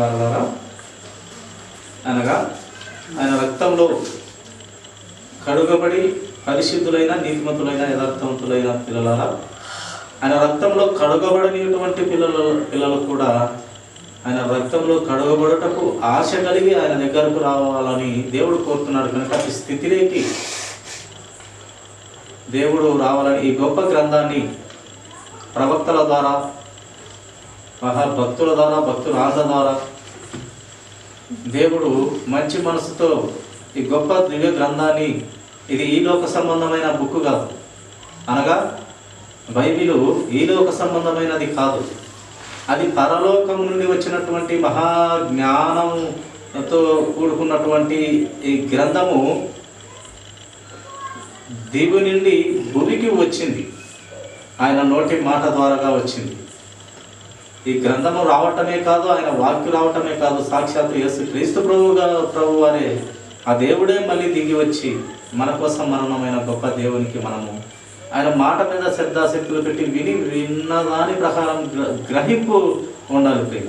వారలారా, అనగా ఆయన రక్తంలో కడుగబడి పరిశుద్ధులైన నీతిమంతులైన యథార్థవంతులైన పిల్లలారా, ఆయన రక్తంలో కడుగబడనిటువంటి పిల్లలు కూడా ఆయన రక్తంలో కడుగబడుటకు ఆశ కలిగి ఆయన దగ్గరకు రావాలని దేవుడు కోరుతున్నాడు. కనుక ఈ స్థితిలోకి దేవుడు రావాలని ఈ గొప్ప గ్రంథాన్ని ప్రవక్తల ద్వారా, మహాభక్తుల ద్వారా, భక్తురాళ్ళ ద్వారా దేవుడు మంచి మనసుతో ఈ గొప్ప దివ్య గ్రంథాన్ని, ఇది ఈ లోక సంబంధమైన బుక్ కాదు, అనగా బైబిలు ఈ లోక సంబంధమైనది కాదు, అది పరలోకం నుండి వచ్చినటువంటి మహాజ్ఞానంతో కూడుకున్నటువంటి ఈ గ్రంథము దిగు నుండి భూమికి వచ్చింది, ఆయన నోటి మాట ద్వారాగా వచ్చింది. ఈ గ్రంథము రావటమే కాదు, ఆయన వాక్కు రావటమే కాదు, సాక్షాత్తు యేసు క్రీస్తు ప్రభు వారే, ఆ దేవుడే మళ్ళీ దిగి వచ్చి మన కోసం మరణమైన గొప్ప దేవునికి మనము ఆయన మాట మీద శ్రద్ధాశక్తులు పెట్టి విన్నదాని ప్రకారం గ్రహింపు ఉండాలి. ప్రియ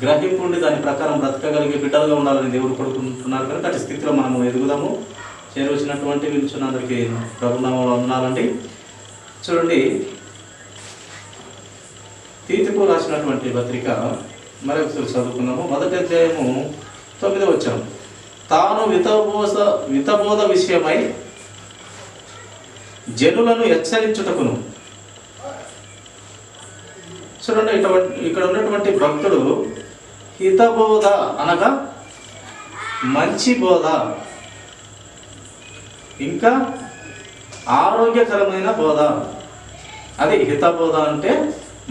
గ్రహింపు ఉండి దాని ప్రకారం బ్రతకగలిగే బిడ్డలుగా ఉండాలని దేవుడు కోరుకుంటున్నారు. కనుక అటు స్థితిలో మనము ఎదుగుదాము. చేరువచ్చినటువంటి విలుచున్నందరికీ ప్రభునామంలో ఉన్నారండి. చూడండి, తీతుకు రాసినటువంటి పత్రిక మరొకసారి చదువుకున్నాము. 1వ అధ్యాయము 9వ వచనం. తాను వితబోధ విషయమై జనులను హెచ్చరించుటకును. చూడండి, ఇక్కడ ఉన్నటువంటి భక్తుడు హితబోధ అనగా మంచి బోధ, ఇంకా ఆరోగ్యకరమైన బోధ. అది హితబోధ అంటే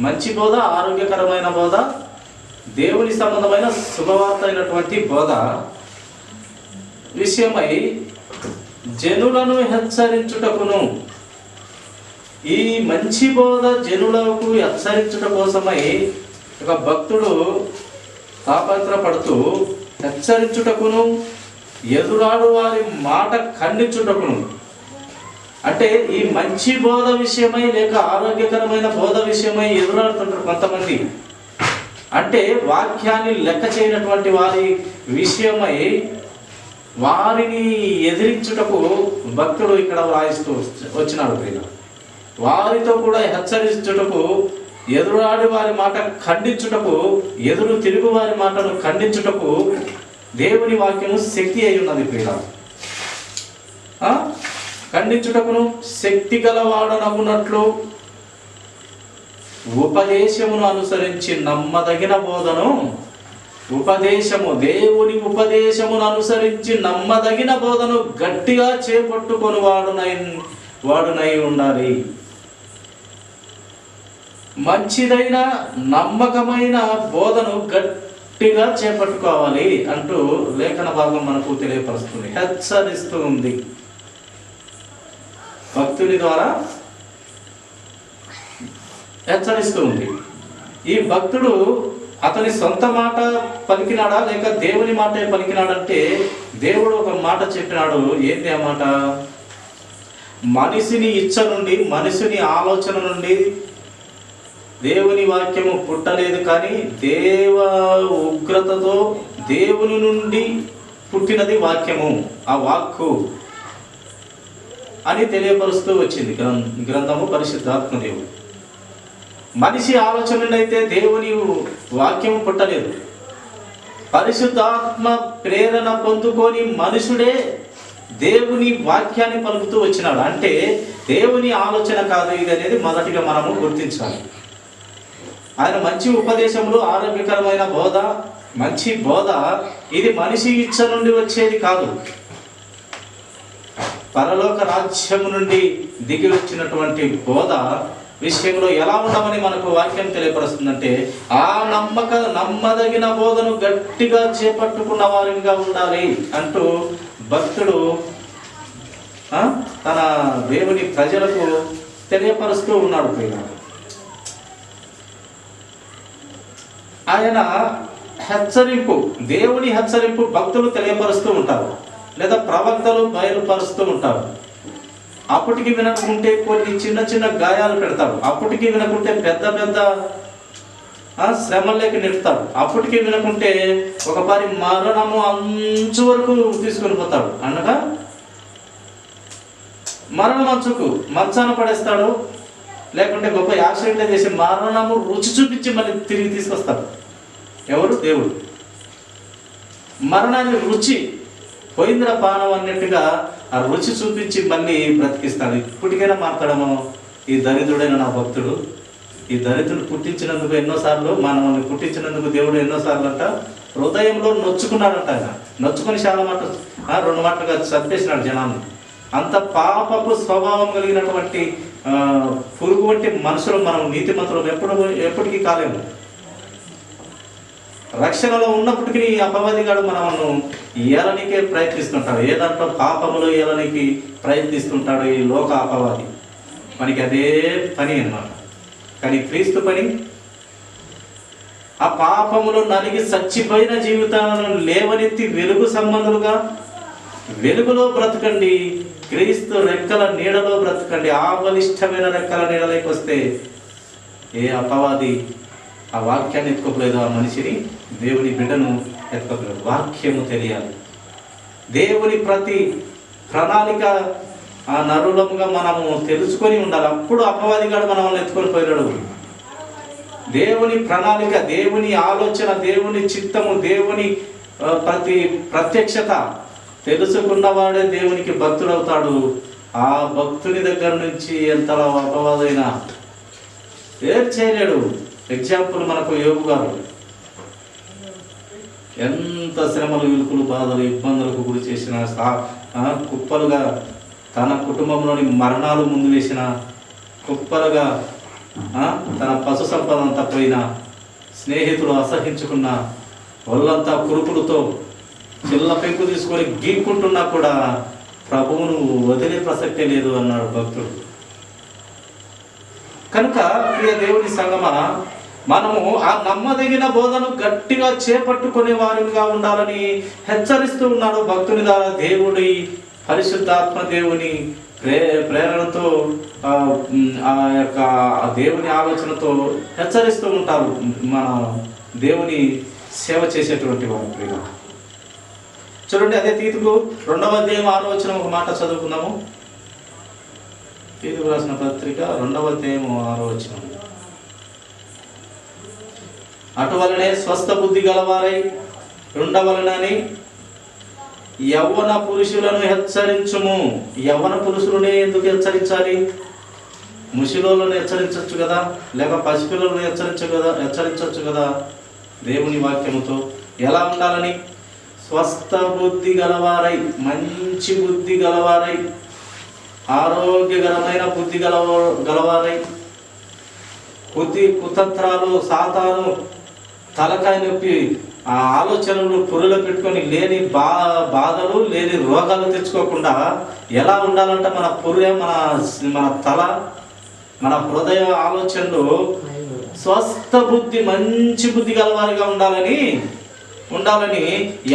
మంచి బోధ, ఆరోగ్యకరమైన బోధ, దేవుని సంబంధమైన శుభవార్త అయినటువంటి బోధ విషయమై జనులను హెచ్చరించుటకును. ఈ మంచి బోధ జనులకు హెచ్చరించుట కోసమై ఒక భక్తుడు తాపత్రపడుతూ హెచ్చరించుటకును, ఎదురాడు వారి మాట ఖండించుటకును. అంటే ఈ మంచి బోధ విషయమై లేక ఆరోగ్యకరమైన బోధ విషయమై ఎదురాడుతుంటారు కొంతమంది. అంటే వాక్యాన్ని లెక్క చేయనటువంటి వారి విషయమై వారిని ఎదిరించుటకు భక్తుడు ఇక్కడ వ్రాయిస్తూ వచ్చినాడు. వారితో కూడా హెచ్చరించుటకు, ఎదురాడి వారి మాట ఖండించుటకు, ఎదురు తిరుగు వారి మాటను ఖండించుటకు దేవుని వాక్యము శక్తి అయి ఉన్నది. ప్రియ ఖండించుటకును శక్తి గలవాడనగునట్లు ఉపదేశమును అనుసరించి నమ్మదగిన బోధను, దేవుని ఉపదేశమును అనుసరించి నమ్మదగిన బోధను గట్టిగా చేపట్టుకొని వాడునై ఉండాలి. మంచిదైన నమ్మకమైన బోధను గట్టిగా చేపట్టుకోవాలి అంటూ లేఖన భాగం మనకు తెలియపరుస్తుంది, హెచ్చరిస్తూ ఉంది. భక్తుని ద్వారా హెచ్చరిస్తూ ఉంది. ఈ భక్తుడు అతని సొంత మాట పలికినాడా లేక దేవుని మాట పలికినాడంటే, దేవుడు ఒక మాట చెప్పినాడు. ఏంటి ఆ మాట? మనిషిని ఇచ్చ నుండి, మనిషిని ఆలోచన నుండి దేవుని వాక్యము పుట్టలేదు, కానీ దేవ ఉగ్రతతో దేవుని నుండి పుట్టినది వాక్యము, ఆ వాక్కు అని తెలియపరుస్తూ వచ్చింది గ్రంథము, పరిశుద్ధాత్మదేవుడు. మనిషి ఆలోచన నుండి అయితే దేవుని వాక్యము పుట్టలేదు. పరిశుద్ధాత్మ ప్రేరణ పొందుకొని మనుషుడే దేవుని వాక్యాన్ని పలుకుతూ వచ్చినాడు. అంటే దేవుని ఆలోచన కాదు ఇది అనేది మొదటిగా మనము గుర్తించాలి. ఆయన మంచి ఉపదేశములు, ఆరోగ్యకరమైన బోధ, మంచి బోధ ఇది మనిషి ఇచ్చ నుండి వచ్చేది కాదు, పరలోక రాజ్యము నుండి దిగి వచ్చినటువంటి బోధ విషయంలో ఎలా ఉండమని మనకు వాక్యం తెలియపరుస్తుందంటే, ఆ నమ్మదగిన బోధను గట్టిగా చేపట్టుకున్న వారిగా ఉండాలి అంటూ భక్తుడు తన దేవుని ప్రజలకు తెలియపరుస్తూ ఉన్నాడు. ఆయన హెచ్చరింపు, దేవుని హెచ్చరింపు భక్తులు తెలియపరుస్తూ ఉంటారు, లేదా ప్రవక్తలు బయలుపరుస్తూ ఉంటారు. అప్పటికి వినకుంటే కొన్ని చిన్న చిన్న గాయాలు పెడతారు, అప్పటికి వినకుంటే పెద్ద పెద్ద శ్రమల్లోకి నెట్టుతాడు. అప్పటికి వినకుంటే ఒకసారి మరణము అంచు వరకు తీసుకొని పోతాడు. అనగా మరణం అంచుకు మంచాన పడేస్తాడు, లేకుంటే గొప్ప యాక్సిడెంట్ చేసి మరణము రుచి చూపించి మళ్ళీ తిరిగి తీసుకొస్తాడు. ఎవరు? దేవుడు. మరణాన్ని రుచి పోయింద్ర పానం అన్నట్టుగా ఆ రుచి చూపించి మళ్ళీ బ్రతికిస్తాడు. ఇప్పటికైనా మాట్లాడము ఈ దరిద్రుడైన నా భక్తుడు, ఈ దరిద్రుడు పుట్టించినందుకు ఎన్నోసార్లు, మనల్ని పుట్టించినందుకు దేవుడు ఎన్నోసార్లు అంట హృదయంలో నొచ్చుకున్నాడంట. ఆయన నొచ్చుకొని చాలా మాట 2 మాటలుగా చంపేసినాడు జనాన్ని. అంత పాపపు స్వభావం కలిగినటువంటి పురుగు వంటి మనుషులు మనం నీతిమంతులు ఎప్పటికీ కాలేము. రక్షణలో ఉన్నప్పటికీ ఈ అపవాదిగాడు మనను ఏలనికే ప్రయత్నిస్తుంటాడు. ఏ దాంట్లో పాపములు ఏలనికి ప్రయత్నిస్తుంటాడు ఈ లోక అపవాది. మనకి అదే పని అన్నమాట. కానీ క్రీస్తు పని ఆ పాపములు నలిగి చచ్చిపోయిన జీవితాలను లేవనెత్తి వెలుగు సంబంధులుగా వెలుగులో బ్రతకండి, క్రీస్తు రెక్కల నీడలో బ్రతకండి. ఆ బలిష్టమైన రెక్కల నీడలోకి వస్తే ఏ అపవాది ఆ వాక్యాన్ని ఎత్తుకోలేదు, ఆ మనిషిని, దేవుని బిడ్డను ఎత్తుకోలేదు. వాక్యము తెలియాలి. దేవుని ప్రతి ప్రణాళిక ఆ నరులముగా మనము తెలుసుకొని ఉండాలి. అప్పుడు అపవాదిగాడు మనల్ని ఎత్తుకొని పోయినాడు. దేవుని ప్రణాళిక, దేవుని ఆలోచన, దేవుని చిత్తము, దేవుని ప్రతి ప్రత్యక్షత తెలుసుకున్నవాడే దేవునికి భక్తుడవుతాడు. ఆ భక్తుని దగ్గర నుంచి ఎంతలా అపవాదైనా ఏం చేయలేడు. ఎగ్జాంపుల్ మనకు యోబు గారు ఎంత శ్రమలు, విలుకులు, బాధలు, ఇబ్బందులకు గురి చేసిన, కుప్పలుగా తన కుటుంబంలోని మరణాలు ముందు వేసిన, కుప్పలుగా తన పశు సంపద అంతా పోయిన, స్నేహితులు అసహించుకున్న, ఒళ్ళంతా కురుపులతో చిల్ల పెంకు తీసుకొని గీక్కుంటున్నా కూడా ప్రభువును వదిలే ప్రసక్తే లేదు అన్నాడు భక్తుడు. కనుక ప్రియ దేవుని సంగమా, మనము ఆ నమ్మదగిన బోధను గట్టిగా చేపట్టుకునే వారిగా ఉండాలని హెచ్చరిస్తూ ఉన్నాడు భక్తుని ద్వారా. దేవుడి పరిశుద్ధాత్మ దేవుని ప్రేరణతో ఆ యొక్క దేవుని ఆలోచనతో హెచ్చరిస్తూ ఉంటారు మన దేవుని సేవ చేసేటువంటి వారు. ప్రియ చూడండి, అదే తీతుకు 2వ అధ్యాయం 6వ వచనం ఒక మాట చదువుకుందాము. తీతుకు రాసిన పత్రిక 2వ అధ్యాయం 6వ వచనం. అటువలనే స్వస్థ బుద్ధి గలవారై ఉండవలనని యవ్వన పురుషులను హెచ్చరించుము. యవ్వన పురుషులనే ఎందుకు హెచ్చరించాలి? ముసిలోలను హెచ్చరించవచ్చు కదా, లేక పసిపిల్లలను హెచ్చరించవచ్చు కదా దేవుని వాక్యముతో. ఎలా ఉండాలని? స్వస్థ బుద్ధి గలవారై, మంచి బుద్ధి గలవారై, ఆరోగ్యకరమైన బుద్ధి గలవారై, బుద్ధి కుతంత్రాలు, సాతాను తలకాయ నొప్పి ఆ ఆలోచనలు పురులో పెట్టుకొని లేని బాధలు, లేని రోగాలు తెచ్చుకోకుండా ఎలా ఉండాలంటే మన పుర్రె, మన తల, మన హృదయ ఆలోచనలు స్వస్థ బుద్ధి, మంచి బుద్ధి గలవారిగా ఉండాలని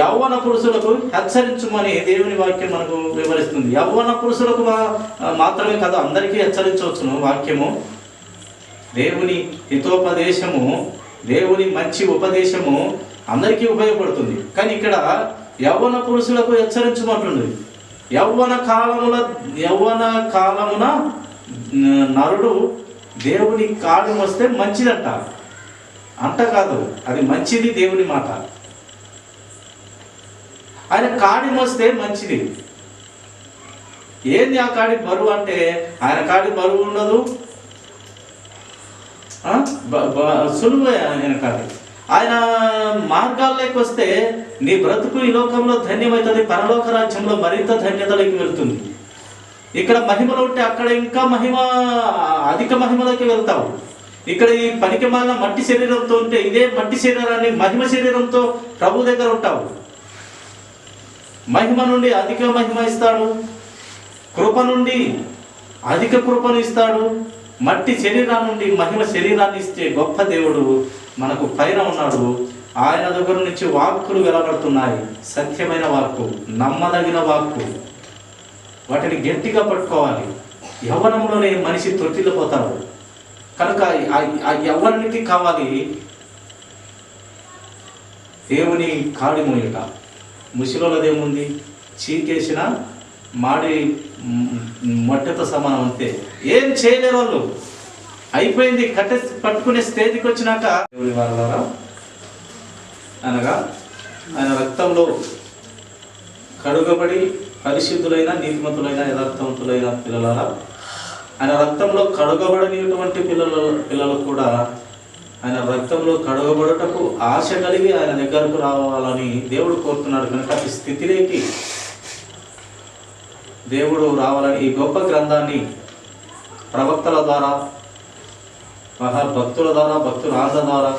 యవ్వన పురుషులకు హెచ్చరించమని దేవుని వాక్యం మనకు వివరిస్తుంది. యవ్వన పురుషులకు మాత్రమే కాదు, అందరికీ హెచ్చరించవచ్చును వాక్యము. దేవుని హితోపదేశము, దేవుని మంచి ఉపదేశము అందరికీ ఉపయోగపడుతుంది. కానీ ఇక్కడ యవ్వన పురుషులకు హెచ్చరించమంటుంది. యవ్వన కాలమున నరుడు దేవుని కాలం వస్తే మంచిదంట అంట కాదు, అది మంచిది దేవుని మాట. ఆయన కాడి మోస్తే మంచిది. ఏంది ఆ కాడి బరువు అంటే, ఆయన కాడి బరువు ఉండదు, సులువే ఆయన కాడి. ఆయన మార్గాల్లోకి వస్తే నీ బ్రతుకు ఈ లోకంలో ధన్యమవుతుంది, పరలోక రాజ్యంలో మరింత ధన్యతలోకి వెళ్తుంది. ఇక్కడ మహిమలో ఉంటే అక్కడ ఇంకా అధిక మహిమలోకి వెళ్తావు. ఇక్కడ ఈ పనికి మాలిన మట్టి శరీరంతో ఉంటే ఇదే మట్టి శరీరాన్ని మహిమ శరీరంతో ప్రభు దగ్గర ఉంటావు. మహిమ నుండి అధిక మహిమ ఇస్తాడు, కృప నుండి అధిక కృపను ఇస్తాడు. మట్టి శరీరాన్ని నుండి మహిమ శరీరాన్ని ఇస్తే గొప్ప దేవుడు మనకు పైన ఉన్నాడు. ఆయన దగ్గర నుంచి వాక్కులు వెలబడుతున్నాయి, సత్యమైన వాక్కు, నమ్మదగిన వాక్కు. వాటిని గట్టిగా పట్టుకోవాలి. యవ్వనంలోనే మనిషి తొట్టిల్లిపోతాడు. కనుక ఆ యవ్వనానికి కావాలి దేవుని కాడి మోయుట. ముసిలోదేముంది? చీకేసిన మాడి మట్టితో సమానం అంతే, ఏం చేయలేరు వాళ్ళు. అయిపోయింది, పట్టుకునే స్టేజ్కి వచ్చినాక దేవుని వాళ్ళ అనగా ఆయన రక్తంలో కడుగబడి పరిశుద్ధులైన నీతిమంతులైన యథార్థవంతులైన పిల్లల, ఆయన రక్తంలో కడుగబడనిటువంటి పిల్లలు కూడా ఆయన రక్తంలో కడుగబడుటకు ఆశ కలిగి ఆయన దగ్గరకు రావాలని దేవుడు కోరుతున్నాడు. కనుక ఈ స్థితిలోకి దేవుడు రావాలని ఈ గొప్ప గ్రంథాన్ని ప్రవక్తల ద్వారా, మహాభక్తుల ద్వారా, భక్తుల ఆశ ద్వారా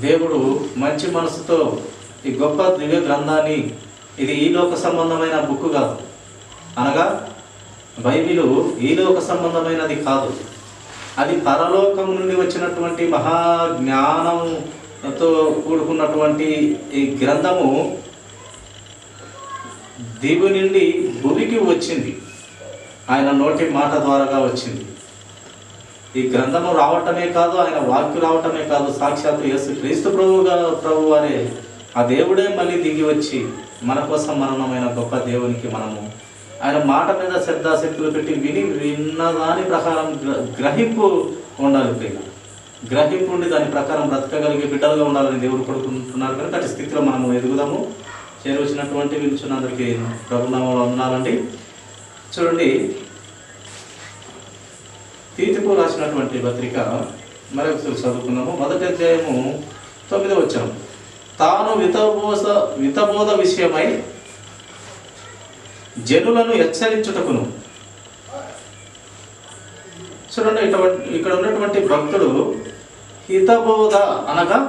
దేవుడు మంచి మనసుతో ఈ గొప్ప దివ్య గ్రంథాన్ని, ఇది ఈ లోక సంబంధమైన బుక్ కాదు, అనగా బైబిలు ఈ లోక సంబంధమైనది కాదు, అది పరలోకం నుండి వచ్చినటువంటి మహాజ్ఞానంతో కూడుకున్నటువంటి ఈ గ్రంథము దివి నుండి భూమికి వచ్చింది, ఆయన నోటి మాట ద్వారాగా వచ్చింది. ఈ గ్రంథము రావటమే కాదు, ఆయన వాక్కు రావటమే కాదు, సాక్షాత్తు యేసు క్రీస్తు ప్రభు వారే, ఆ దేవుడే మళ్ళీ దిగి వచ్చి మన కోసం మరణమైన గొప్ప దేవునికి మనము ఆయన మాట మీద శ్రద్ధాశక్తులు పెట్టి విన్నదాని ప్రకారం గ్రహింపు ఉండాలి. గ్రహింపు ఉండి దాని ప్రకారం బ్రతకగలిగే బిడ్డలుగా ఉండాలని దేవుడు కోరుకుంటున్నారు. కనుక అటు స్థితిలో మనము ఎదుగుదాము. చేరువచ్చినటువంటి విలుచున్నందరికీ ప్రభునామంలో ఉన్నారండి. చూడండి, తీతుకు రాసినటువంటి పత్రిక మరొకసారి చదువుకున్నాము. 1వ అధ్యాయము 9వ వచనం. తాను వితబోధ విషయమై జనులను హెచ్చరించుటకును. చూడండి, ఇక్కడ ఉన్నటువంటి భక్తుడు హితబోధ అనగా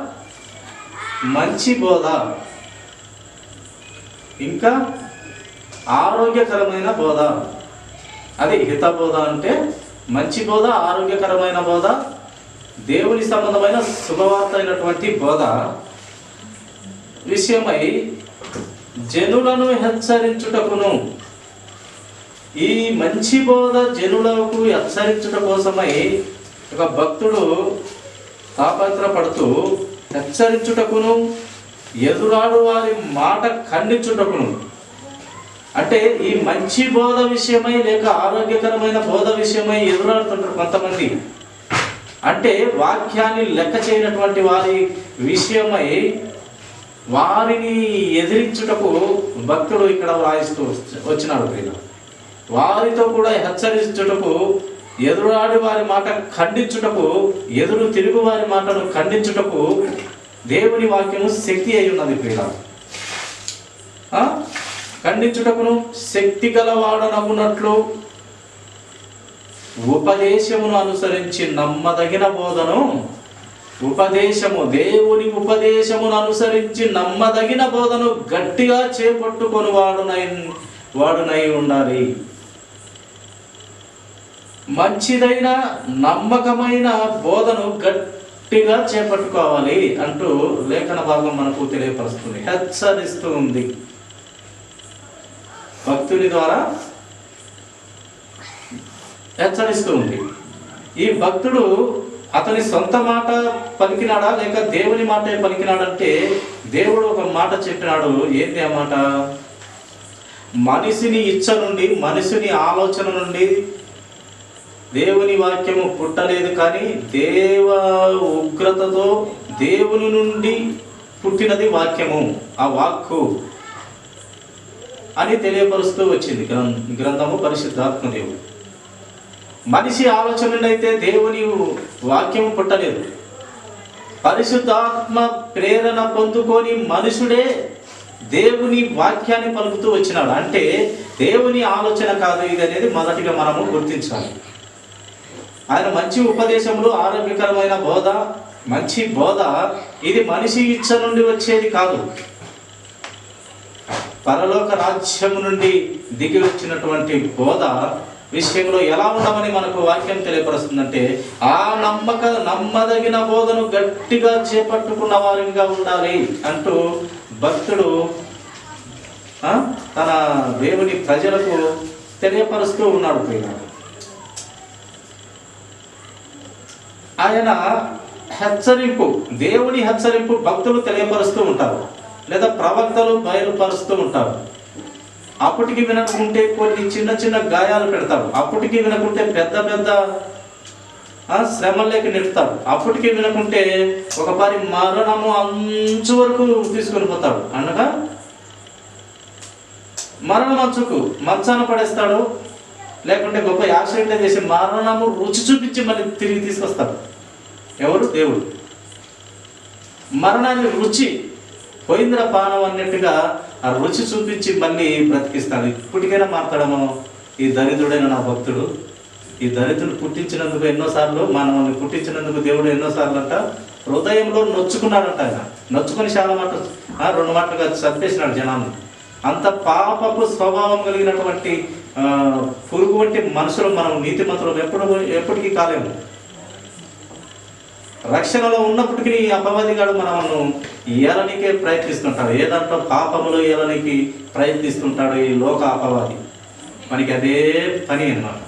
మంచి బోధ, ఇంకా ఆరోగ్యకరమైన బోధ. అది హితబోధ అంటే మంచి బోధ, ఆరోగ్యకరమైన బోధ, దేవుని సంబంధమైన శుభవార్త అయినటువంటి బోధ విషయమై జనులను హెచ్చరించుటకును. ఈ మంచి బోధ జనులకు హెచ్చరించుట కోసమై ఒక భక్తుడు తాపత్రపడుతూ హెచ్చరించుటకును, ఎదురాడు వారి మాట ఖండించుటకును. అంటే ఈ మంచి బోధ విషయమై లేక ఆరోగ్యకరమైన బోధ విషయమై ఎదురాడుతుంటారు కొంతమంది. అంటే వాక్యాన్ని లెక్క చేయనటువంటి వారి విషయమై వారిని ఎదిరించుటకు భక్తుడు ఇక్కడ వ్రాయిస్తూ వచ్చినాడు. వారితో కూడా హెచ్చరించుటకు, ఎదురాడి వారి మాట ఖండించుటకు, ఎదురు తిరుగు వారి మాటను ఖండించుటకు దేవుని వాక్యము శక్తి అయి ఉన్నది. ఖండించుటకును శక్తి గలవాడనగునట్లు ఉపదేశమును అనుసరించి నమ్మదగిన బోధను, దేవుని ఉపదేశమును అనుసరించి నమ్మదగిన బోధను గట్టిగా చేపట్టుకొని వాడునై ఉండాలి. మంచిదైన నమ్మకమైన బోధను గట్టిగా చేపట్టుకోవాలి అంటూ లేఖన భాగం మనకు తెలియపరుస్తుంది, హెచ్చరిస్తూ ఉంది. భక్తుని ద్వారా హెచ్చరిస్తూ ఉంది. ఈ భక్తుడు అతని సొంత మాట పలికినాడా లేక దేవుని మాట పలికినాడంటే, దేవుడు ఒక మాట చెప్పినాడు. ఏంటి ఆ మాట? మనిషిని ఇచ్చ నుండి, మనిషిని ఆలోచన నుండి దేవుని వాక్యము పుట్టలేదు, కానీ దేవ ఉగ్రతతో దేవుని నుండి పుట్టినది వాక్యము, ఆ వాక్కు అని తెలియపరుస్తూ వచ్చింది గ్రంథము పరిశుద్ధాత్మ దేవుడు. మనిషి ఆలోచన నుండి అయితే దేవుని వాక్యము పుట్టలేదు. పరిశుద్ధాత్మ ప్రేరణ పొందుకొని మనుషుడే దేవుని వాక్యాన్ని పలుకుతూ వచ్చినాడు. అంటే దేవుని ఆలోచన కాదు ఇది అనేది మొదటిగా మనము గుర్తించాలి. ఆయన మంచి ఉపదేశములు, ఆరోగ్యకరమైన బోధ, మంచి బోధ ఇది మనిషి ఇచ్చ నుండి వచ్చేది కాదు, పరలోక రాజ్యము నుండి దిగి వచ్చినటువంటి బోధ విషయంలో ఎలా ఉండమని మనకు వాక్యం తెలియపరుస్తుందంటే, ఆ నమ్మదగిన బోధను గట్టిగా చేపట్టుకున్న వారిగా ఉండాలి అంటూ భక్తుడు తన దేవుని ప్రజలకు తెలియపరుస్తూ ఉన్నాడు. ఆయన హెచ్చరింపు, దేవుని హెచ్చరింపు భక్తులు తెలియపరుస్తూ ఉంటారు, లేదా ప్రవక్తలు బయలుపరుస్తూ ఉంటారు. అప్పటికి వినకుంటే కొన్ని చిన్న చిన్న గాయాలు పెడతారు, అప్పటికి వినకుంటే పెద్ద పెద్ద శ్రమల్లోకి నెడతాడు, అప్పటికి వినకుంటే ఒకసారి మరణము అంచు వరకు తీసుకొని పోతాడు. అనగా మరణం అంచుకు మంచాన పడేస్తాడు, లేకుంటే గొప్ప యాక్సిడెంట్ చేసి మరణము రుచి చూపించి మళ్ళీ తిరిగి తీసుకొస్తాడు. ఎవరు? దేవుడు. మరణాన్ని రుచి పోయిందిరా పానం అన్నట్టుగా ఆ రుచి చూపించి మళ్ళీ బ్రతికిస్తాడు. ఇప్పటికైనా మాట్లాడము, ఈ దరిద్రుడైన నా భక్తుడు, ఈ దరిద్రుడు పుట్టించినందుకు ఎన్నోసార్లు, మనల్ని పుట్టించినందుకు దేవుడు ఎన్నోసార్లు అంట హృదయంలో నొచ్చుకున్నాడంట. ఆయన నొచ్చుకొని చాలా మాటలు 2 మాటలుగా చంపేసినాడు జనాన్ని. అంత పాపపు స్వభావం కలిగినటువంటి పురుగు వంటి మనుషులు మనం, నీతిమంతులు ఎప్పటికీ కాలేము. రక్షణలో ఉన్నప్పటికీ అపవాదిగాడు మనను ఏలనికే ప్రయత్నిస్తుంటాడు, ఏదంటో పాపములో ఏలనికి ప్రయత్నిస్తుంటాడు ఈ లోక అపవాది. మనకి అదే పని అన్నమాట.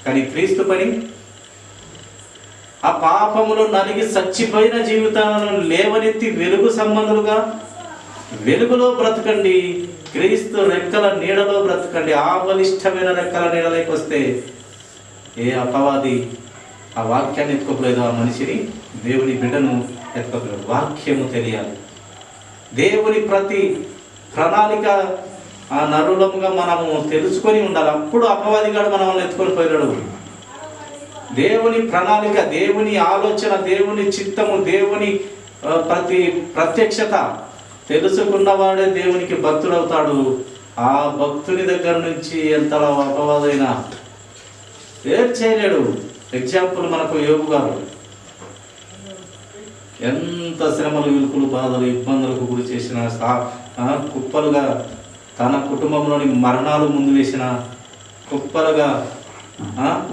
కానీ క్రీస్తు పని ఆ పాపములో నలిగి చచ్చిపోయిన జీవితాలను లేవనెత్తి వెలుగు సంబంధులుగా, వెలుగులో బ్రతకండి, క్రీస్తు రెక్కల నీడలో బ్రతకండి. ఆ బలిష్టమైన రెక్కల నీడలోకి వస్తే ఏ అపవాది ఆ వాక్యాన్ని ఎత్తుకోలేదు, ఆ మనిషిని, దేవుని బిడ్డను ఎత్తుకోలేదు. వాక్యము తెలియాలి. దేవుని ప్రతి ప్రణాళిక ఆ నరులముగా మనము తెలుసుకొని ఉండాలి. అప్పుడు అపవాదిగాడు మనల్ని ఎత్తుకొని పోయినాడు. దేవుని ప్రణాళిక, దేవుని ఆలోచన, దేవుని చిత్తము, దేవుని ప్రతి ప్రత్యక్షత తెలుసుకున్నవాడే దేవునికి భక్తుడవుతాడు. ఆ భక్తుని దగ్గర నుంచి ఎంతలా అపవాదైనా ఏం చేయలేడు. ఎగ్జాంపుల్ మనకు యోబు గారు ఎంత శ్రమలు, విలుకులు, బాధలు, ఇబ్బందులకు గురి చేసిన, కుప్పలుగా తన కుటుంబంలోని మరణాలు ముందు వేసిన, కుప్పలుగా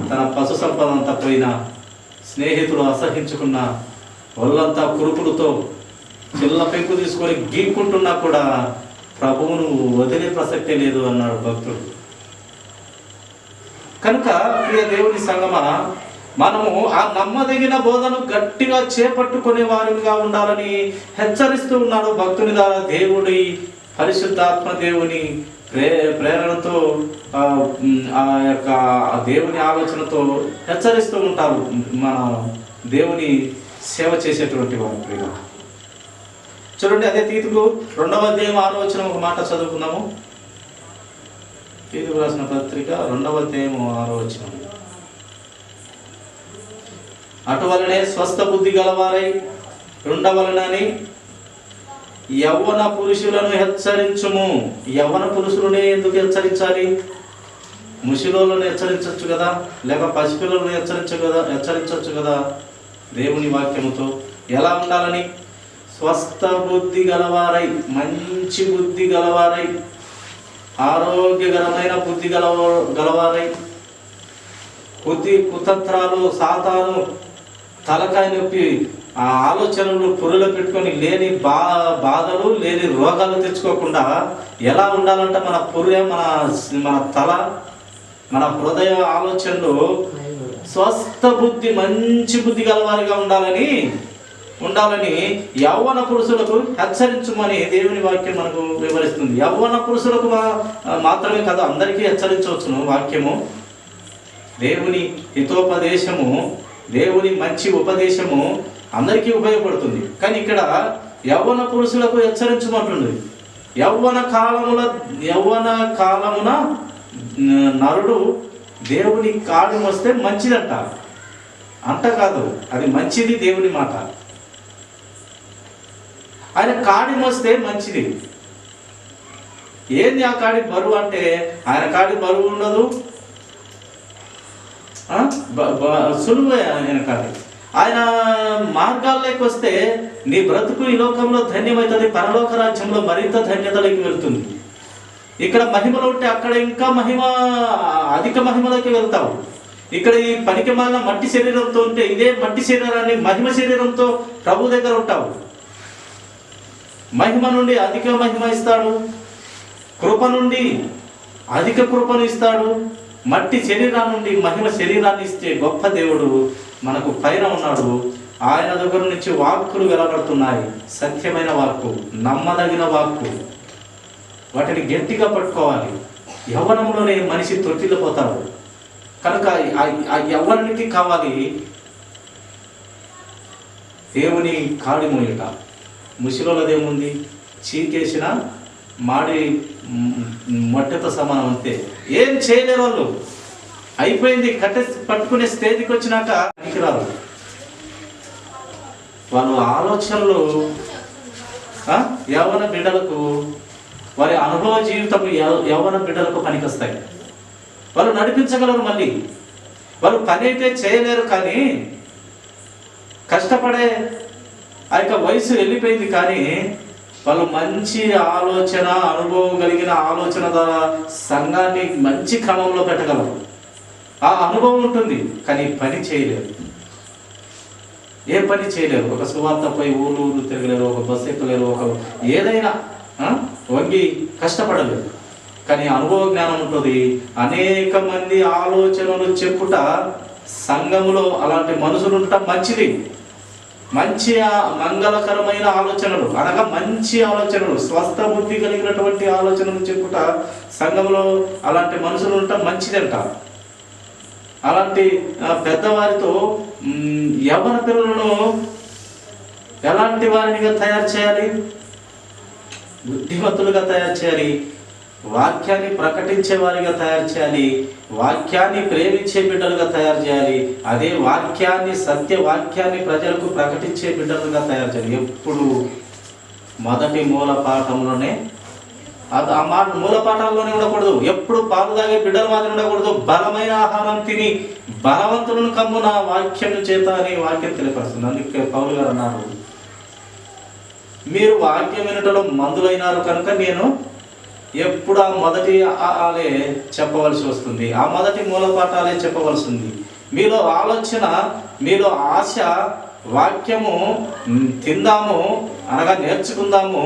తన పశు సంపద అంతా పోయిన, స్నేహితులు అసహించుకున్న, ఒళ్ళంతా కురుపులతో చిల్ల పెంకు తీసుకొని గీక్కుంటున్నా కూడా ప్రభువును వదిలే ప్రసక్తే లేదు అన్నాడు భక్తుడు. కనుక ప్రియ దేవుని సంగమా, మనము ఆ నమ్మదగిన బోధను గట్టిగా చేపట్టుకునే వారిగా ఉండాలని హెచ్చరిస్తూ ఉన్నాడు భక్తుని ద్వారా. దేవుడి పరిశుద్ధాత్మ దేవుని ప్రేరణతో, ఆ యొక్క దేవుని ఆలోచనతో హెచ్చరిస్తూ ఉంటారు మన దేవుని సేవ చేసేటువంటి వారు. ప్రియ చూడండి, అదే తీతుకు 2వ అధ్యాయం 6వ వచనం ఒక మాట చదువుకుందాము. తీతుకు రాసిన పత్రిక 2వ అధ్యాయం 6వ వచనం. అటువలనే స్వస్థ బుద్ధి గలవారై ఉండవలనని యవ్వన పురుషులను హెచ్చరించుము. యవ్వన పురుషులనే ఎందుకు హెచ్చరించాలి? ముసిలోలను హెచ్చరించవచ్చు కదా, లేక పసిపిల్లలను హెచ్చరించవచ్చు కదా దేవుని వాక్యముతో. ఎలా ఉండాలని? స్వస్థ బుద్ధి గలవారై, మంచి బుద్ధి గలవారై, ఆరోగ్యకరమైన బుద్ధి గలవారై, కుతంత్రాలు, సాతాను తలకాయ నొప్పి ఆ ఆలోచనలు పురులో పెట్టుకొని లేని బాధలు, లేని రోగాలు తెచ్చుకోకుండా ఎలా ఉండాలంటే మన పుర్రె, మన తల, మన హృదయ ఆలోచనలు స్వస్థ బుద్ధి, మంచి బుద్ధి గలవారిగా ఉండాలని యవ్వన పురుషులకు హెచ్చరించమని దేవుని వాక్యం మనకు వివరిస్తుంది. యవ్వన పురుషులకు మాత్రమే కదా, అందరికీ హెచ్చరించవచ్చును వాక్యము. దేవుని హితోపదేశము, దేవుని మంచి ఉపదేశము అందరికీ ఉపయోగపడుతుంది. కానీ ఇక్కడ యవ్వన పురుషులకు హెచ్చరించమంటుంది. యవ్వన కాలమున నరుడు దేవుని కాడు వస్తే మంచిదంట కాదు, అది మంచిది, దేవుని మాట. ఆయన కాడి మోస్తే మంచిది. ఏంది ఆ కాడి బరువు అంటే? ఆయన కాడి బరువు ఉండదు, సులువే ఆయన కాడి. ఆయన మార్గాల్లోకి వస్తే నీ బ్రతుకు ఈ లోకంలో ధన్యమవుతుంది, పరలోక రాజ్యంలో మరింత ధన్యతలోకి వెళ్తుంది. ఇక్కడ మహిమలో ఉంటే అక్కడ ఇంకా అధిక మహిమలోకి వెళ్తావు. ఇక్కడ ఈ పనికిమాలిన మట్టి శరీరంతో ఉంటే ఇదే మట్టి శరీరాన్ని మహిమ శరీరంతో ప్రభు దగ్గర ఉంటావు. మహిమ నుండి అధిక మహిమ ఇస్తాడు, కృప నుండి అధిక కృపను ఇస్తాడు. మట్టి శరీరాన్ని నుండి మహిమ శరీరాన్ని ఇస్తే గొప్ప దేవుడు మనకు పైన ఉన్నాడు. ఆయన దగ్గర నుంచి వాక్కులు వెలువడుతున్నాయి. సత్యమైన వాక్కు, నమ్మదగిన వాక్కు. వాటిని గట్టిగా పట్టుకోవాలి. యవ్వనంలోనే మనిషి తొట్టిల్లిపోతాడు. కనుక ఆ యవ్వనానికి కావాలి దేవుని కాడి మోయట. ముసిలోదేముంది? చీకేసిన మాడి మొట్టెతో సమానం, అంతే. ఏం చేయలేరు వాళ్ళు. అయిపోయింది. పట్టుకునే స్టేజ్కి వచ్చినాక పనికిరారు. వాళ్ళ ఆలోచనలు యవ్వన బిడ్డలకు, వారి అనుభవ జీవితం యవ్వన బిడ్డలకు పనికొస్తాయి. వాళ్ళు నడిపించగలరు. మళ్ళీ వాళ్ళు పని అయితే చేయలేరు, కానీ కష్టపడే ఆ యొక్క వయసు వెళ్ళిపోయింది. కానీ వాళ్ళు మంచి ఆలోచన, అనుభవం కలిగిన ఆలోచన ద్వారా సంఘాన్ని మంచి క్రమంలో పెట్టగలరు. ఆ అనుభవం ఉంటుంది, కానీ పని చేయలేరు. ఏ పని చేయలేరు. ఒక సువార్త పోయి ఊరు తిరగలేరు, ఒక బస్సు ఎక్కలేరు, ఒక ఏదైనా వంగి కష్టపడలేరు. కానీ అనుభవ జ్ఞానం ఉంటుంది. అనేక మంది ఆలోచనలు చెప్పుట సంఘములో అలాంటి మనుషులు ఉండటం మంచిది. మంచి మంగళకరమైన ఆలోచనలు అనగా మంచి ఆలోచనలు, స్వస్థ బుద్ధి కలిగినటువంటి ఆలోచనలు చెప్పుట సంఘంలో అలాంటి మనుషులు ఉండటం మంచిదంట. అలాంటి పెద్దవారితో యవ్వన పిల్లలను ఎలాంటి వారినిగా తయారు చేయాలి? బుద్ధిమంతులుగా తయారు చేయాలి. వాక్యాన్ని ప్రకటించే వారిగా తయారు చేయాలి. వాక్యాన్ని ప్రేమించే బిడ్డలుగా తయారు చేయాలి. అదే వాక్యాన్ని, సత్య వాక్యాన్ని ప్రజలకు ప్రకటించే బిడ్డలుగా తయారు చేయాలి. ఎప్పుడు మొదటి మూల పాఠంలోనే, ఆ మాట మూల పాఠాల్లోనే ఉండకూడదు. ఎప్పుడు పాలు తాగే బిడ్డలు మాత్రం ఉండకూడదు. బలమైన ఆహారం తిని బలవంతులను కమ్ము నా వాక్యం చేత అని వాక్యం తెలియపరుస్తుంది. అందుకే పౌలు గారు అన్నారు, మీరు వాక్యం వినటంలో మందులైనారు కనుక నేను ఎప్పుడు ఆ మొదటి ఆలే చెప్పవలసి వస్తుంది. ఆ మొదటి మూలపాఠాలే చెప్పవలసి ఉంది. మీలో ఆలోచన, మీలో ఆశ, వాక్యము తిందాము అనగా నేర్చుకుందాము,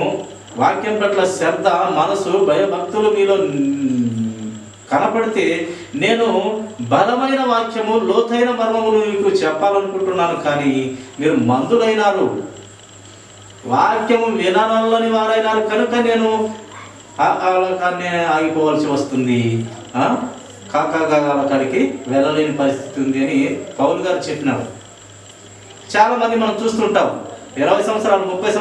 వాక్యం పట్ల శ్రద్ధ, మనసు, భయభక్తులు మీలో కనపడితే నేను బలమైన వాక్యము, లోతైన మర్మములు మీకు చెప్పాలనుకుంటున్నాను. కానీ మీరు మందులైనారు, వాక్యము విననల్లని వారైనారు కనుక నేను అలకాన్ని ఆగిపోవాల్సి వస్తుంది, కాకాడికి వెళ్ళలేని పరిస్థితి ఉంది అని పౌలు గారు చెప్పినారు. చాలామంది మనం చూస్తుంటాం, 20 సంవత్సరాలు 30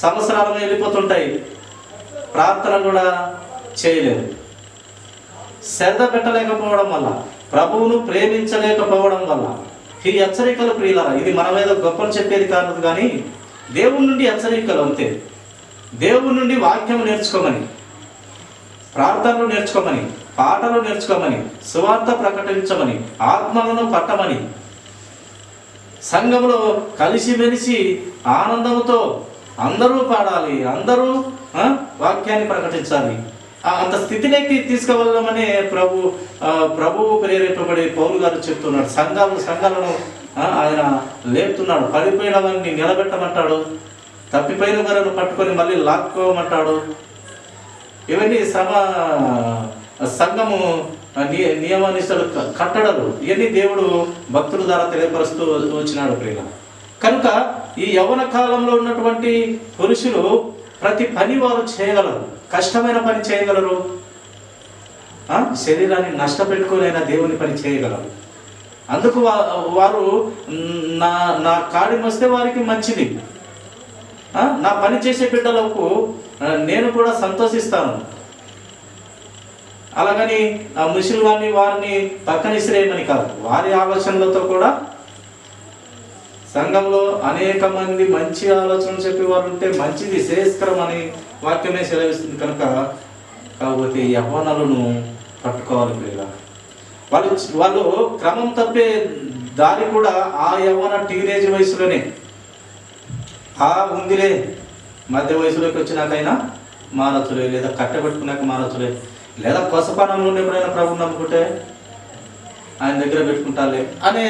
సంవత్సరాలు వెళ్ళిపోతుంటాయి, ప్రార్థన కూడా చేయలేదు. శ్రద్ధ పెట్టలేకపోవడం వల్ల, ప్రభువును ప్రేమించలేకపోవడం వల్ల. ఈ హెచ్చరికలు ప్రియులారా, ఇది మన మీద గొప్పలు చెప్పేది కాదు, కానీ దేవుని నుండి హెచ్చరికలు అంతే. దేవుని నుండి వాక్యం నేర్చుకోమని, ప్రార్థనలు నేర్చుకోమని, పాటలు నేర్చుకోమని, సువార్త ప్రకటించమని, ఆత్మలను పట్టమని, సంఘంలో కలిసిమెలిసి ఆనందంతో అందరూ పాడాలి, అందరూ వాక్యాన్ని ప్రకటించాలి. అంత స్థితిలోకి తీసుకువెళ్ళమని ప్రభువు ప్రేరేపబడి పౌలు గారు చెప్తున్నాడు. సంఘాలను ఆయన లేపుతున్నాడు. పడిపోయిన వారిని నిలబెట్టమంటాడు, తప్పిపోయిన వారిని పట్టుకొని మళ్ళీ లాక్కోమంటాడు. ఇవన్నీ సంఘము నియమనిష్టలు, కట్టడలు, ఇవన్నీ దేవుడు భక్తుల ద్వారా తెలియపరుస్తూ వచ్చినాడు ప్రియుల. కనుక ఈ యవ్వన కాలంలో ఉన్నటువంటి పురుషులు ప్రతి పని వారు చేయగలరు, కష్టమైన పని చేయగలరు, శరీరాన్ని నష్టపెట్టుకోలేనా దేవుని పని చేయగలరు. అందుకు వారు నా కాడికి వస్తే వారికి మంచిది, నా పని చేసే బిడ్డలకు నేను కూడా సంతోషిస్తాను. అలాగని ఆ ముసలివారిని వారిని పక్కనిసిరేయమని కాదు, వారి ఆలోచనలతో కూడా సంఘంలో అనేక మంది మంచి ఆలోచనలు చెప్పేవారు ఉంటే మంచిది, శ్రేయస్కరం అని వాక్యమే సెలవిస్తుంది. కనుక కాకపోతే యవ్వనులను పట్టుకోవాలి పిల్లల. వాళ్ళు క్రమం తప్పే దారి కూడా ఆ యవ్వన టీనేజ్ వయసులోనే. ఉందిలే, మధ్య వయసులోకి వచ్చినాకైనా మారచ్చులే, లేదా కట్టబెట్టుకున్నాక మారచ్చులే, లేదా కొసపానంలో ఎప్పుడైనా ప్రభుని నమ్ముకుంటే ఆయన దగ్గర పెట్టుకుంటాలే అనే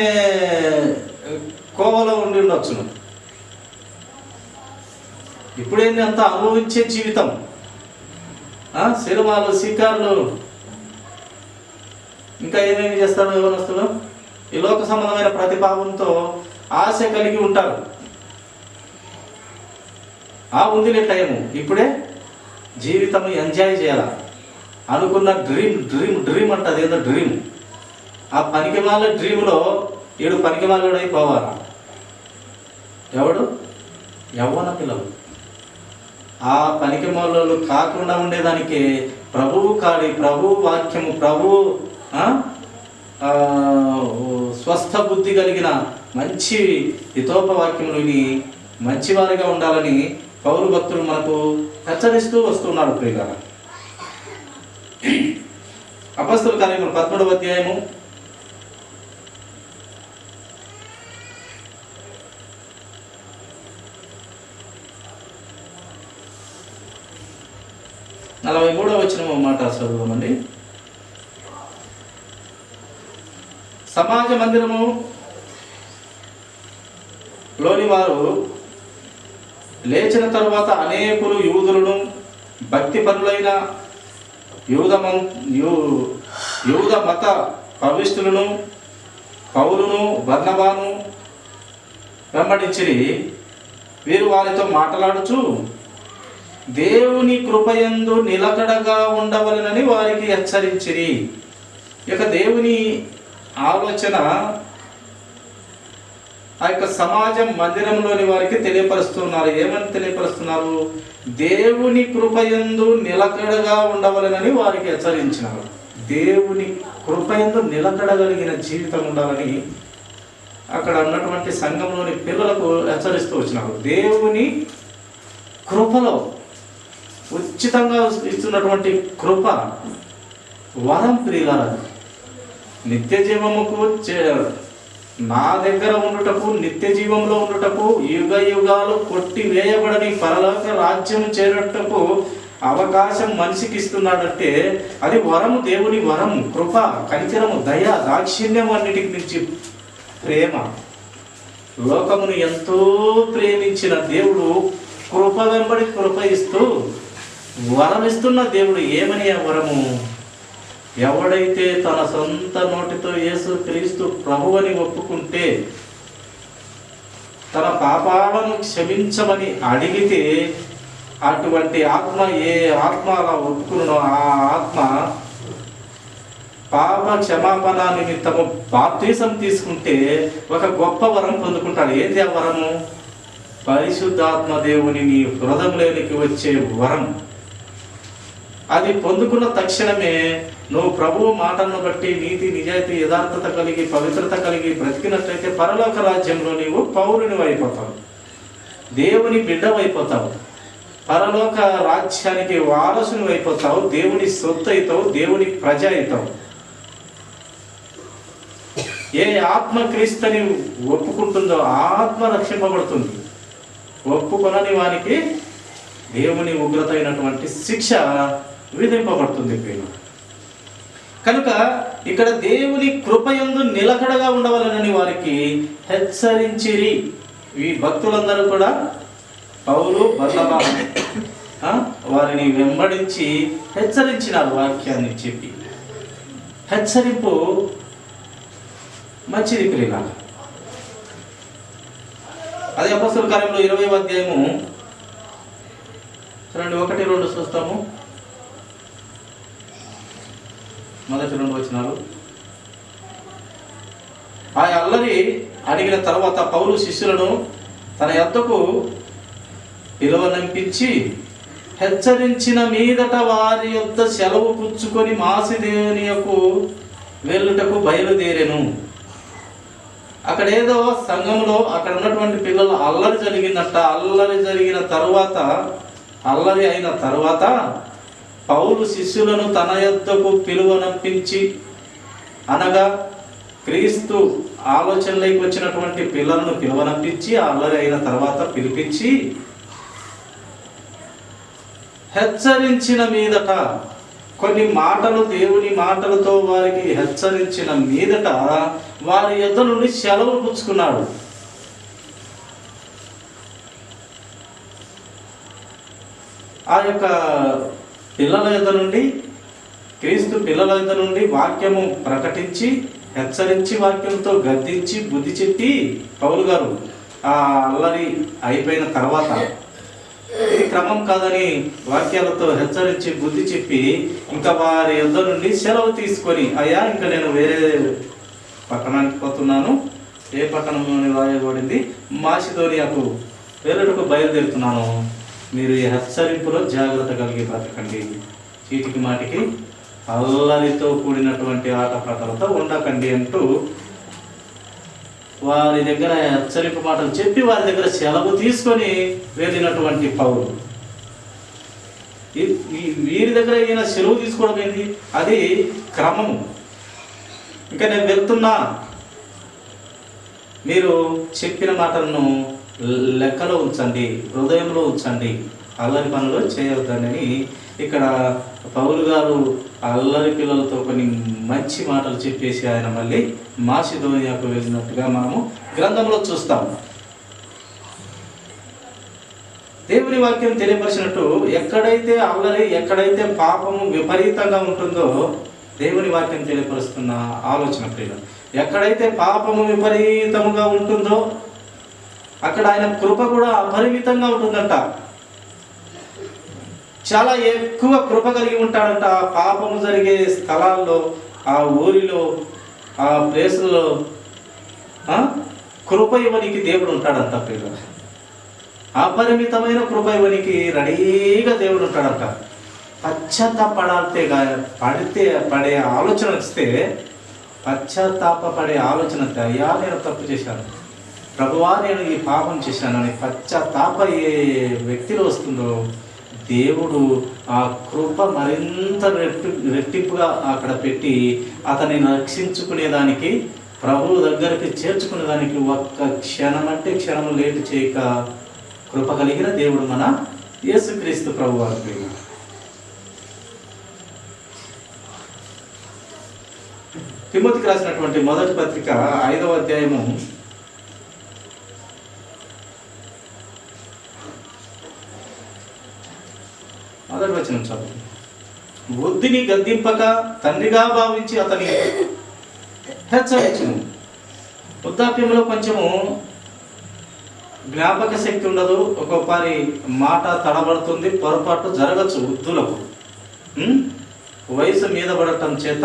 కోవలో ఉండి ఉండొచ్చును. ఇప్పుడేంది అంత అనుభవించే జీవితం, సినిమాలు, షికార్లు, ఇంకా ఏమేమి చేస్తారు యవ్వనస్తులు. ఈ లోక సంబంధమైన ప్రతిభావంతో ఆశ కలిగి ఉంటారు. ఉందిలే టైము, ఇప్పుడే జీవితం ఎంజాయ్ చేయాల అనుకున్న డ్రీమ్ అంట, అదేదో డ్రీమ్. ఆ పనికి వాళ్ళ డ్రీమ్లో ఈడు పనికి వాళ్ళడు అయిపోవాలా. ఎవడు? యవ్వన పిల్లలు. ఆ పనికి వాళ్ళు కాకుండా ఉండేదానికి ప్రభువు కాడి, ప్రభు వాక్యము, ప్రభు స్వస్థ బుద్ధి కలిగిన మంచి హితోపవాక్యములని మంచివారిగా ఉండాలని పౌరు భక్తులు మనకు హెచ్చరిస్తూ వస్తున్నారు. ప్రియులారా, అపొస్తలుల కార్యములు 13వ అధ్యాయము 43వ వచనం మాట చదువుదామండి. సమాజ మందిరము లోని వారు లేచిన తరువాత అనేకులు యూదులను భక్తి పరులైన యూద మత ప్రవిష్టులను పౌలును బర్నబాను వెంబడించిరి. వీరు వారితో మాట్లాడుచు దేవుని కృపయందు నిలకడగా ఉండవలెనని వారికి హెచ్చరించిరి. ఇక దేవుని ఆలోచన ఆ యొక్క సమాజం మందిరంలోని వారికి తెలియపరుస్తున్నారు. ఏమని తెలియపరుస్తున్నారు? దేవుని కృపయందు నిలకడగా ఉండవలెనని వారికి హెచ్చరించినారు. దేవుని కృపయందు నిలకడగలిగిన జీవితం ఉండాలని అక్కడ ఉన్నటువంటి సంఘంలోని పిల్లలకు హెచ్చరిస్తూ వచ్చినారు. దేవుని కృపలో ఉచితంగా ఇస్తున్నటువంటి కృప వరం. ప్రియులారా, నిత్య జీవముకు నా దగ్గర ఉండుటకు, నిత్య జీవంలో ఉండుటకు, యుగ యుగాలు కొట్టి వేయబడని పరలోక రాజ్యం చేరటకు అవకాశం మనిషికి ఇస్తున్నాడంటే అది వరము, దేవుని వరము, కృప, కనికరము, దయ, దాక్షిణ్యం, అన్నిటికి మించి ప్రేమ. లోకమును ఎంతో ప్రేమించిన దేవుడు కృప వెంబడి కృప ఇస్తూ వరం ఇస్తున్న దేవుడు. ఏమని ఆ వరము? ఎవడైతే తన సొంత నోటితో యేసు క్రీస్తు ప్రభువని ఒప్పుకుంటే, తన పాపాలను క్షమించమని అడిగితే, అటువంటి ఆత్మ, ఏ ఆత్మ అలా ఒప్పుకున్నో ఆ ఆత్మ పాప క్షమాపణ నిమిత్తము బాప్తిసం తీసుకుంటే ఒక గొప్ప వరం పొందుకుంటాడు. ఏంటి ఆ వరము? పరిశుద్ధాత్మ దేవుని నీ హృదయంలోనికి వచ్చే వరం. అది పొందుకున్న తక్షణమే నువ్వు ప్రభువు మాటలను బట్టి నీతి, నిజాయితీ, యథార్థత కలిగి, పవిత్రత కలిగి బ్రతికినట్లయితే పరలోక రాజ్యంలో నీవు పౌరుని అయిపోతావు, దేవుని బిడ్డవైపోతావు, పరలోక రాజ్యానికి వారసుని అయిపోతావు, దేవుని సొత్తు అవుతావు, దేవుని ప్రజ అవుతావు. ఏ ఆత్మ క్రీస్తుని ఒప్పుకుంటుందో ఆ ఆత్మ రక్షింపబడుతుంది. ఒప్పుకొనని వానికి దేవుని ఉగ్రత అయినటువంటి శిక్ష విధింపబడుతుంది. కనుక ఇక్కడ దేవుని కృపయందు నిలకడగా ఉండవాలని వారికి హెచ్చరించిరి. ఈ భక్తులందరూ కూడా పౌలు, బర్నబా వారిని వెంబడించి హెచ్చరించినారు. వాక్యాన్ని చెప్పి హెచ్చరింపు మంచిది ప్రియులారా. అదే అపొస్తలుల కార్యములు 20వ అధ్యాయము 1-2 చూస్తాము. మొదటి 2 వచనాలు. ఆ అల్లరి అడిగిన తర్వాత పౌలు శిష్యులను తన యొద్దకు పిలువనంపించి హెచ్చరించిన మీదట వారి యొద్ద సెలవు పుచ్చుకొని మాసిదోనియకు వెళ్ళుటకు బయలుదేరెను. అక్కడేదో సంఘంలో అక్కడ ఉన్నటువంటి పిల్లలు అల్లరి జరిగిందట. అల్లరి అయిన తర్వాత పౌలు శిష్యులను తన యొద్దకు పిలువనంపించి, అనగా క్రీస్తు ఆలోచనలోకి వచ్చినటువంటి పిల్లలను పిలువనంపించి, అల్లరి అయిన తర్వాత పిలిపించి హెచ్చరించిన మీదట, కొన్ని మాటలు దేవుని మాటలతో వారికి హెచ్చరించిన మీదట వారి యొద్ద నుండి సెలవు పుచ్చుకున్నాడు. ఆ యొక్క పిల్లల యొద్ద నుండి, క్రీస్తు పిల్లల యొద్ద నుండి వాక్యము ప్రకటించి హెచ్చరించి వాక్యంతో గద్దించి బుద్ధి చెప్పి పౌలు గారు ఆ అల్లరి అయిపోయిన తర్వాత ఇది క్రమం కాదని వాక్యాలతో హెచ్చరించి బుద్ధి చెప్పి ఇంకా వారి యుద్ధ నుండి సెలవు తీసుకొని, అయ్యా ఇంకా నేను వేరే పట్టణానికి పోతున్నాను. ఏ పట్టణంలోని రాయబడింది? మాసిదోనియాకు వెళ్ళటకు బయలుదేరుతున్నాను. మీరు ఈ హెచ్చరింపులో జాగ్రత్త కలిగి బ్రతకండి. చీటికి మాటికి అల్లరితో కూడినటువంటి ఆటపాటలతో ఉండకండి అంటూ వారి దగ్గర హెచ్చరింపు మాటలు చెప్పి వారి దగ్గర సెలవు తీసుకొని వెళ్ళినటువంటి పౌలు వీరి దగ్గర ఈయన సెలవు తీసుకోవడం ఏంటి? అది క్రమము. ఇంకా నేను వెళ్తున్నా, మీరు చెప్పిన మాటలను లెక్కలో ఉంచండి, హృదయంలో ఉంచండి, అల్లరి పనులు చేయవద్దని ఇక్కడ పౌలు గారు అల్లరి పిల్లలతో కొన్ని మంచి మాటలు చెప్పేసి ఆయన మళ్ళీ మాసిదోనియాకు వెళ్ళినట్టుగా మనము గ్రంథంలో చూస్తాం. దేవుని వాక్యం తెలియపరిచినట్టు ఎక్కడైతే అల్లరి, ఎక్కడైతే పాపము విపరీతంగా ఉంటుందో దేవుని వాక్యం తెలియపరుస్తున్న ఆలోచన ప్రియులు, ఎక్కడైతే పాపము విపరీతముగా ఉంటుందో అక్కడ ఆయన కృప కూడా అపరిమితంగా ఉంటుందంట. చాలా ఎక్కువ కృప కలిగి ఉంటాడంట. ఆ పాపము జరిగే స్థలాల్లో, ఆ ఊరిలో, ఆ ప్లేసుల్లో కృప ఇవ్వనికి దేవుడు ఉంటాడంట ప్రియులు. అపరిమితమైన కృప ఇవ్వనికి రెడీగా దేవుడు ఉంటాడంట. పడే ఆలోచన వస్తే పశ్చాత్తాపడే ఆలోచన, అయ్యా నేను తప్పు చేశాను ప్రభువా, నేను ఈ పాపం చేశానని పశ్చాత్తాప ఏ వ్యక్తిలో వస్తుందో దేవుడు ఆ కృప మరింత రెట్టింపుగా అక్కడ పెట్టి అతన్ని రక్షించుకునేదానికి, ప్రభువు దగ్గరికి చేర్చుకునేదానికి ఒక్క క్షణం అంటే క్షణం లేటు చేయక కృప కలిగిన దేవుడు మన యేసుక్రీస్తు ప్రభువారు. తిమోతికి రాసినటువంటి మొదటి పత్రిక 5వ అధ్యాయము 1వ వచనం చదువు. బుద్ధిని గద్దింపక తండ్రిగా భావించి అతని హెచ్చరించును. వృద్ధాప్యంలో కొంచెము జ్ఞాపక శక్తి ఉండదు, ఒక్కొక్కసారి మాట తడబడుతుంది, పొరపాటు జరగచ్చు వృద్ధులకు. వయసు మీద పడటం చేత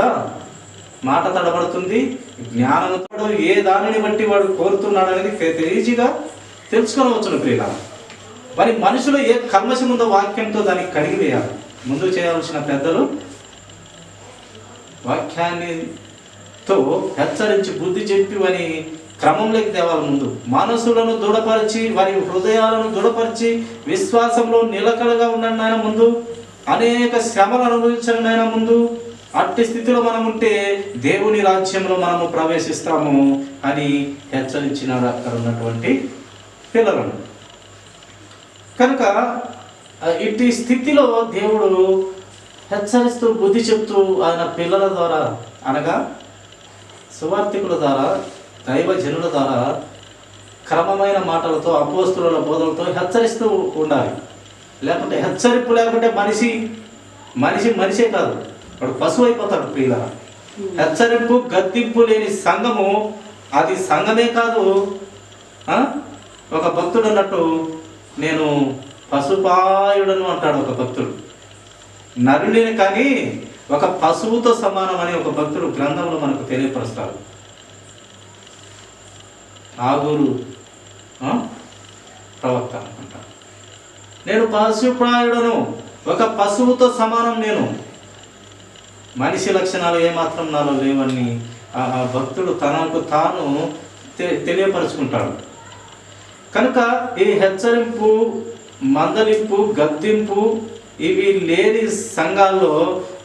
మాట తడబడుతుంది. జ్ఞానంతో ఏ దానిని బట్టి వాడు కోరుతున్నాడు అనేది ఈజీగా తెలుసుకోవచ్చును ప్రియుల. మరి మనుషులు ఏ కల్మషం ఉందో వాక్యంతో దానికి కడిగి వేయాలి. ముందు చేయవలసిన పెద్దలు వాక్యాన్నితో హెచ్చరించి బుద్ధి చెప్పి వారి క్రమంలోకి తేవాలి. ముందు మనసులను దృఢపరిచి వారి హృదయాలను దృఢపరిచి విశ్వాసంలో నిలకడగా ఉండండి ఆయన. ముందు అనేక శ్రమలు అనుభవించండి ఆయన. ముందు అట్టి స్థితిలో మనం ఉంటే దేవుని రాజ్యంలో మనము ప్రవేశిస్తాము అని హెచ్చరించినాడు అక్కడ ఉన్నటువంటి పిల్లలను. కనుక ఇట్టి స్థితిలో దేవుడు హెచ్చరిస్తూ బుద్ధి చెప్తూ ఆయన పిల్లల ద్వారా, అనగా సువార్థికుల ద్వారా, దైవజనుల ద్వారా క్రమమైన మాటలతో, అపోస్తుల బోధనలతో హెచ్చరిస్తూ ఉండాలి. లేకుంటే హెచ్చరింపు లేకుంటే మనిషే కాదు, వాడు పశువు అయిపోతాడు ప్రియుల. హెచ్చరింపు గద్దింపు లేని సంఘము అది సంఘమే కాదు. ఒక భక్తుడు అన్నట్టు, నేను పశుపాయుడను అంటాడు ఒక భక్తుడు. నరుడిని కానీ ఒక పశువుతో సమానం అని ఒక భక్తుడు గ్రంథంలో మనకు తెలియపరుస్తాడు. ఆగూరు ప్రవక్త అంటాడు, నేను పశుప్రాయుడను, ఒక పశువుతో సమానం నేను, మనిషి లక్షణాలు ఏమాత్రం నాలో లేవని ఆ భక్తుడు తనకు తాను తెలియపరుచుకుంటాడు. కనుక ఈ హెచ్చరింపు, మందలింపు, గద్దింపు ఇవి లేని సంఘాల్లో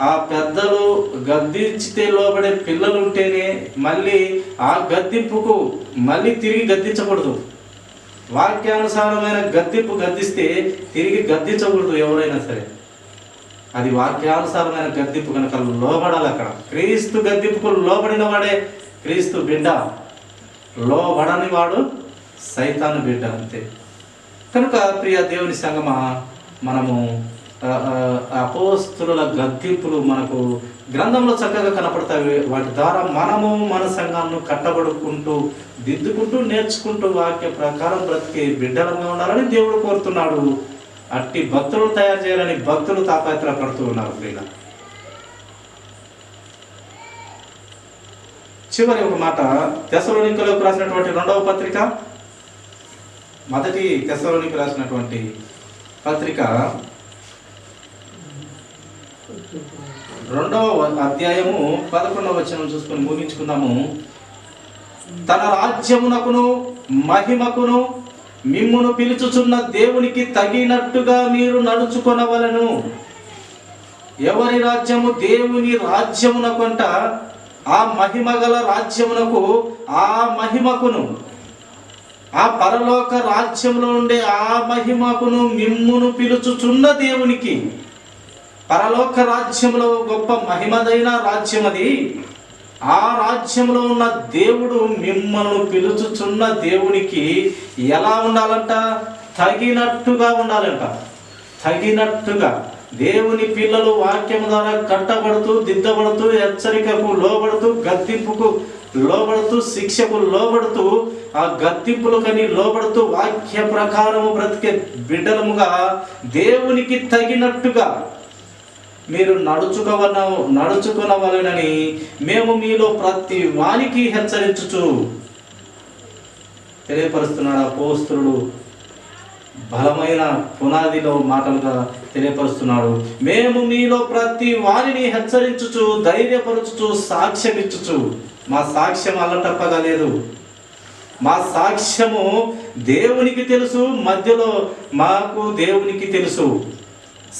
ఆ పెద్దలు గద్దించితే లోబడే పిల్లలు ఉంటేనే మళ్ళీ ఆ గద్దింపుకు మళ్ళీ తిరిగి గద్దించకూడదు. వాక్యానుసారమైన గద్దింపు గద్దిస్తే తిరిగి గద్దించకూడదు ఎవరైనా సరే. అది వాక్యానుసారమైన గద్దింపు కనుక లోబడాలి. అక్కడ క్రీస్తు గద్దింపుకు లోబడిన వాడే క్రీస్తు బిడ్డ, లోబడని వాడు సైతాను బిడ్డ, అంతే. కనుక ప్రియ దేవుని సంగమా, మనము అపోస్తుల గద్దింపులు మనకు గ్రంథంలో చక్కగా కనపడతాయి. వాటి ద్వారా మనము మన సంఘాలను కట్టబడుకుంటూ దిద్దుకుంటూ నేర్చుకుంటూ వాక్య ప్రకారం బ్రతికి బిడ్డలంగా ఉండాలని దేవుడు కోరుతున్నాడు. అట్టి భక్తులు తయారు చేయాలని భక్తులు తాపత్ర పడుతూ ఉన్నారు. ప్రియుల, చివరి ఒక మాట, తెస్సలోనికీయులకు రాసినటువంటి 2వ పత్రిక, మొదటి తెస్సలోనికీయులకు రాసినటువంటి పత్రిక 2వ అధ్యాయము 11వ వచనం చూసుకొని ముగించుకుందాము. తన రాజ్యమునకును మహిమకును మిమ్మును పిలుచుచున్న దేవునికి తగినట్టుగా మీరు నడుచుకొనవలెను. ఎవరి రాజ్యము? దేవుని రాజ్యమునకంట, ఆ మహిమ గల రాజ్యమునకు, ఆ మహిమకును, ఆ పరలోక రాజ్యంలో ఉండే ఆ మహిమకును మిమ్మును పిలుచుచున్న దేవునికి. పరలోక రాజ్యంలో గొప్ప మహిమదైన రాజ్యం అది. ఆ రాజ్యంలో ఉన్న దేవుడు మిమ్మల్ని పిలుచుచున్న దేవునికి ఎలా ఉండాలంట? తగినట్టుగా ఉండాలంట. తగినట్టుగా దేవుని పిల్లలు వాక్యం ద్వారా కట్టబడుతూ దిద్దబడుతూ హెచ్చరికకు లోబడుతూ గద్దింపుకు లోబడుతూ శిక్షకు లోబడుతూ ఆ గద్దింపులకని లోబడుతూ వాక్య ప్రకారము బ్రతికే బిడ్డలముగా దేవునికి తగినట్టుగా మీరు నడుచుకొనవలెనని మేము మీలో ప్రతి వానికి హెచ్చరించుచు తెలియపరుస్తున్నాడు. అపోస్తలుడు బలమైన పునాదిలో మాటలుగా తెలియపరుస్తున్నాడు. మేము మీలో ప్రతి వారిని హెచ్చరించుచు ధైర్యపరచుచు సాక్ష్యమిచ్చుచు. మా సాక్ష్యం అల్లటప్పగా లేదు. మా సాక్ష్యము దేవునికి తెలుసు, మధ్యలో మాకు దేవునికి తెలుసు,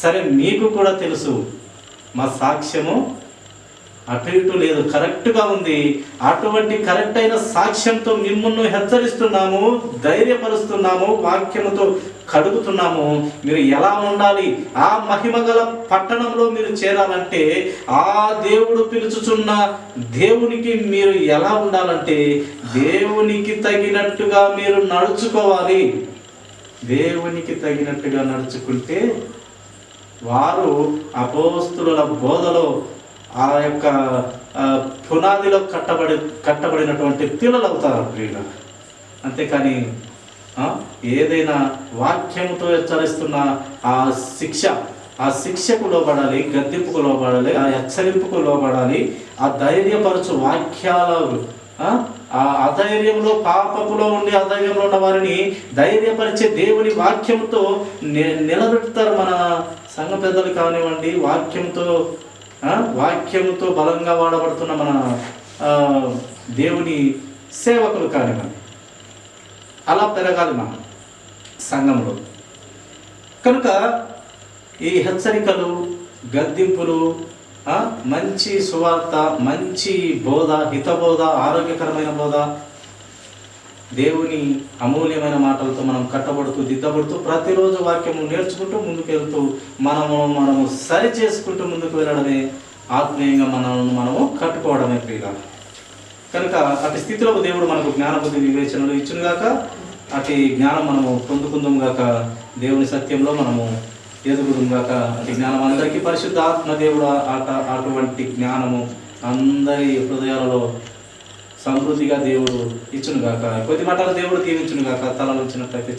సరే మీకు కూడా తెలుసు. మా సాక్ష్యము అటు ఇటు లేదు, కరెక్ట్గా ఉంది. అటువంటి కరెక్ట్ అయిన సాక్ష్యంతో మిమ్మల్ని హెచ్చరిస్తున్నాము, ధైర్యపరుస్తున్నాము, వాక్యముతో కడుగుతున్నాము. మీరు ఎలా ఉండాలి? ఆ మహిమగల పట్టణంలో మీరు చేరాలంటే, ఆ దేవుడు పిలుచుచున్న దేవునికి మీరు ఎలా ఉండాలంటే, దేవునికి తగినట్టుగా మీరు నడుచుకోవాలి. దేవునికి తగినట్టుగా నడుచుకుంటే వారు అపోస్తుల బోధలో ఆ యొక్క పునాదిలో కట్టబడినటువంటి పిల్లలు అవుతారు ప్రియుల. అంతేకాని ఏదైనా వాక్యముతో హెచ్చరిస్తున్న ఆ శిక్షకు లోబడాలి, గద్దింపుకు లోబడాలి, ఆ హెచ్చరింపుకు లోబడాలి. ఆ ధైర్యపరచు వాక్యాలు, ఆ అధైర్యంలో పాపములో ఉండి అధైర్యంలో ఉన్న వారిని ధైర్యపరిచే దేవుని వాక్యంతో నిలబెడతారు. మన సంఘ పెద్దలు కానివ్వండి, వాక్యముతో బలంగా వాడబడుతున్న మన దేవుని సేవకులు కానివ్వండి, అలా పెరగాలి మన సంఘంలో. కనుక ఈ హెచ్చరికలు, గద్దింపులు, మంచి సువార్త, మంచి బోధ, హితబోధ, ఆరోగ్యకరమైన బోధ, దేవుని అమూల్యమైన మాటలతో మనం కట్టబడుతూ దిద్దబడుతూ ప్రతిరోజు వాక్యము నేర్చుకుంటూ ముందుకు వెళ్తూ మనము సరి చేసుకుంటూ ముందుకు వెళ్ళడమే ఆత్మీయంగా మనము కట్టుకోవడమే ప్రియుల. కనుక అటు స్థితిలో దేవుడు మనకు జ్ఞానబుద్ధి వివేచనలు ఇచ్చునుగాక. అటు జ్ఞానం మనము పొందుకుందాంగాక. దేవుని సత్యంలో మనము ఎదుగుదాంగాక. అటు జ్ఞానం అందరికీ పరిశుద్ధ ఆత్మ దేవుడు అటువంటి జ్ఞానము అందరి హృదయాలలో సమృద్ధిగా దేవుడు ఇచ్చునుగాక. కొద్ది మాటలు దేవుడు దీవించునుగాక. తల ఉంచినట్లయితే